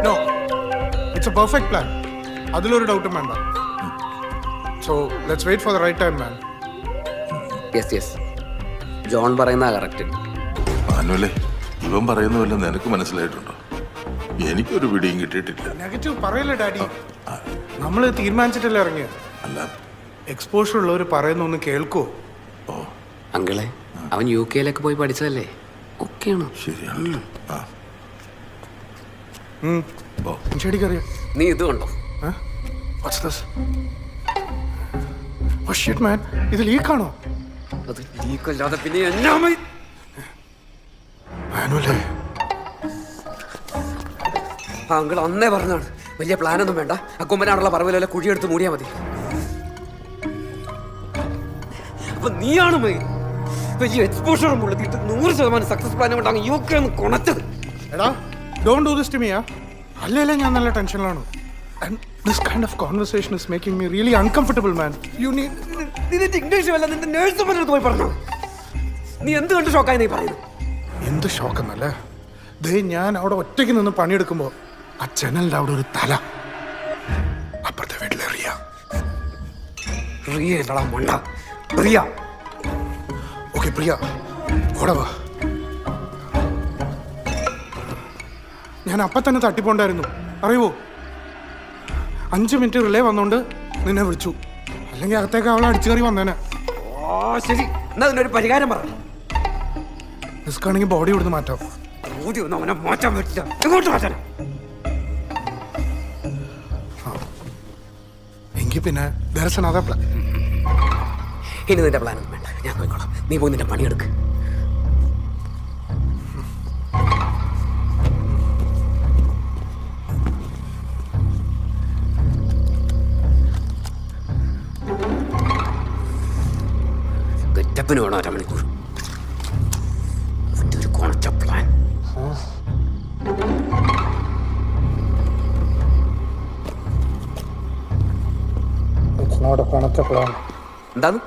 No, it's a perfect plan. അതിലൊരു ഡൗട്ടും വേണ്ട. So let's wait for the right time, man. Yes John പറയുന്ന correct. മാനുവലേ, ഇവൻ പറയുന്നതല്ല നിനക്ക് മനസ്സിലായിട്ടുണ്ടോ? എനിക്കൊരു പിടിയും കിട്ടിയിട്ടില്ല. നെഗറ്റീവ് പറയല്ലേ ഡാഡി. നമ്മൾ തീരുമാനിച്ചിട്ടല്ലേ ഇറങ്ങിയത്. അല്ല, എക്സ്പോഷർ ഉള്ളവർ പറയുന്നൊന്ന് കേൾക്കോ? അങ്കിളെ, അവൻ UK പോയി പഠിച്ചതല്ലേ, ഒക്കെയാണ്. ശരിയാണ്. ചെടിക്കറിയാം. നീ ഇത് കണ്ടോ? What's this? Oh shit man, ഇത് ലീക്കാണോ? അത് ലീക്കല്ലാതെ പിന്നെ എന്നാ? മാനുവലേ, അങ്കിൾ അന്നേ പറഞ്ഞാണ് വലിയ പ്ലാനൊന്നും വേണ്ട, ആ കൊമ്പനാടുള്ള പറമ്പിലെ കുഴിയെടുത്ത് മൂടിയാൽ മതി. അപ്പൊ നീയാണ് വലിയ എക്സ്പോഷറും ഉള്ളതിട്ട് 100% സക്സസ് പ്ലാൻ കൊണ്ടാണ് UK കൊണച്ചത്. എടാ, don't do this to me. അല്ലേ ഞാൻ നല്ല ടെൻഷനിലാണ്. And this kind of conversation is making me really uncomfortable, man. You need... നിന്റെ ഇംഗ്ലീഷ് വല്ല നിന്റെ നേഴ്സ് പോയി പറഞ്ഞു. നീ എന്ത് കണ്ട് ഷോക്കായി നീ പറയുന്നു? എന്ത് ഷോക്കെന്നല്ലേ? ദേ, ഞാൻ അവിടെ ഒറ്റയ്ക്ക് നിന്ന് പണിയെടുക്കുമ്പോ ആ ജനലിന്റെ അവിടെ ഒരു തല. അപ്പുറത്തെ വീട്ടിലെ റിയ മണ്ട പ്രിയ. ഓക്കെ പ്രിയ, കൂടെ വാ. ഞാൻ അപ്പൊ തന്നെ തട്ടിപ്പോണ്ടായിരുന്നു, അറിയുവോ? 5 മിനിറ്റ് റിലേ വന്നോണ്ട് നിന്നെ വിളിച്ചു. അല്ലെങ്കിൽ അകത്തേക്ക് അവളെ അടിച്ചു കയറി വന്നേനെ. ശരി, എന്നാ അതിനൊരു പരിഹാരം പറ. റിസ്ക്കാണെങ്കിൽ ബോഡി ഇവിടുന്ന് മാറ്റാം. അവനെ മാറ്റാൻ പറ്റില്ല. എങ്ങോട്ട് മാറ്റാൻ? എങ്കിൽ പിന്നെ ദർശനാഥ പ്ലാൻ. ഇനി നിന്റെ പ്ലാനൊന്നും വേണ്ട, ഞാൻ പോയിക്കോളാം. നീ പോയി നിന്റെ പണിയെടുക്ക്. ഗെറ്റപ്പിന് വേണം 1/2 മണിക്കൂർ. അതിന്റെ ഒരു കൊണച്ച പ്ലാൻ. എന്താണ്?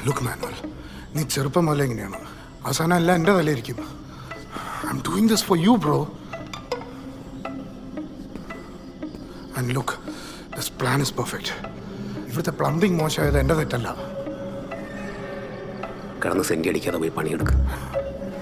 Look Manuel, നീ ചെറുപ്പം മുതലേ എങ്ങനെയാണ്? അവസാനം എല്ലാം എൻ്റെ തലയിരിക്കും. I'm doing this for you, bro. And look, this plan is perfect. ഇവിടുത്തെ പ്ലംബിംഗ് മോശമായത് എൻ്റെ തെറ്റല്ല. കിടന്ന് സെൻറ്റി അടിക്കാതെ പോയി പണിയെടുക്കുക.